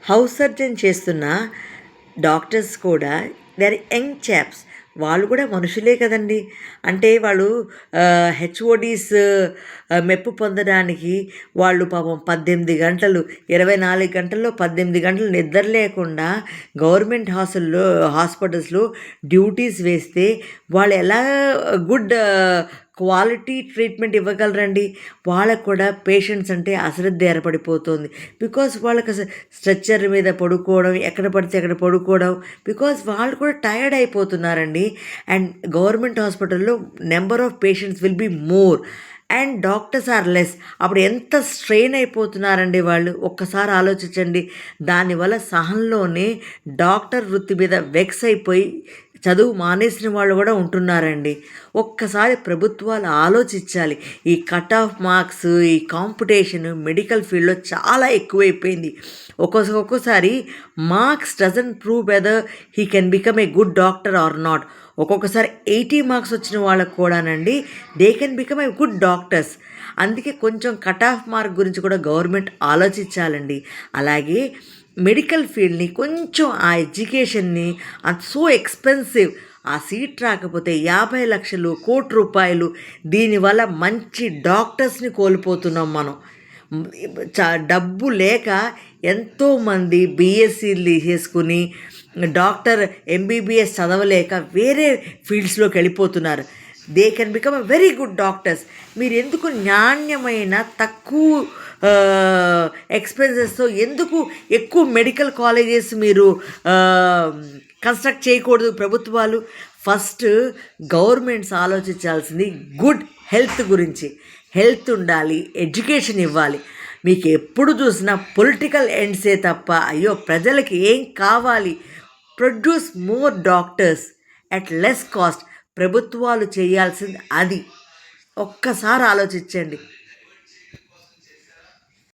House surgeon చేస్తున్న doctors కూడా they are young chops. వాళ్ళు కూడా మనుషులే కదండీ! అంటే వాళ్ళు హెచ్ఓడీస్ మెప్పు పొందడానికి వాళ్ళు పాపం 18 గంటలు, 24 గంటల్లో 18 గంటలు నిద్ర లేకుండా గవర్నమెంట్ హాస్పిటల్స్‌లో డ్యూటీస్ వేస్తే వాళ్ళు ఎలా గుడ్ క్వాలిటీ ట్రీట్మెంట్ ఇవ్వగలరండి? వాళ్ళకు కూడా పేషెంట్స్ అంటే అశ్రద్ధ ఏర్పడిపోతుంది. బికాజ్ వాళ్ళకి స్ట్రెచ్చర్ మీద పడుకోవడం, ఎక్కడ పడితే అక్కడ పడుకోవడం, బికాజ్ వాళ్ళు కూడా టైర్డ్ అయిపోతున్నారండి. అండ్ గవర్నమెంట్ హాస్పిటల్‌లో number of patients will be more and doctors are less. అప్పుడు ఎంత స్ట్రెయిన్ అయిపోతున్నారండి వాళ్ళు. ఒక్కసారి ఆలోచించండి. దానివల్ల సహంలోనే డాక్టర్ వృత్తి మీద వెక్స్ అయిపోయి చదువు మానేసిన వాళ్ళు కూడా ఉంటున్నారండి. ఒక్కసారి ప్రభుత్వాలు ఆలోచించాలి. ఈ కట్ ఆఫ్ మార్క్స్, ఈ కాంపిటీషన్ మెడికల్ ఫీల్డ్లో చాలా ఎక్కువైపోయింది. ఒక్కోసారి marks doesn't prove whether he can become a good doctor or not. ఒక్కొక్కసారి 80 మార్క్స్ వచ్చిన వాళ్ళకు కూడానండి they can become a good doctors. అందుకే కొంచెం కట్ ఆఫ్ మార్క్ గురించి కూడా గవర్నమెంట్ ఆలోచించాలండి. అలాగే మెడికల్ ఫీల్డ్ని కొంచెం ఆ ఎడ్యుకేషన్ని సో ఎక్స్పెన్సివ్, ఆ సీట్ రాకపోతే 50 లక్షలు, ₹1,00,00,000, దీనివల్ల మంచి డాక్టర్స్ని కోల్పోతున్నాం మనం. డబ్బు లేక ఎంతోమంది బీఎస్సీలు చేసుకుని డాక్టర్ ఎంబీబీఎస్ చదవలేక వేరే ఫీల్డ్స్లోకి వెళ్ళిపోతున్నారు. They can become a very good doctors. మీరు ఎందుకు నాణ్యమైన తక్కువ ఎక్స్పెన్సెస్తో ఎందుకు ఎక్కువ మెడికల్ కాలేజెస్ మీరు కన్స్ట్రక్ట్ చేయకూడదు ప్రభుత్వాలు? ఫస్ట్ గవర్నమెంట్స్ ఆలోచించాల్సింది గుడ్ హెల్త్ గురించి. హెల్త్ ఉండాలి, ఎడ్యుకేషన్ ఇవ్వాలి. మీకు ఎప్పుడు చూసినా పొలిటికల్ ఎండ్సే తప్ప అయ్యో ప్రజలకి ఏం కావాలి? Produce more doctors at less cost. ప్రభుత్వాలు చేయాల్సింది అది. ఒక్కసారి ఆలోచించండి.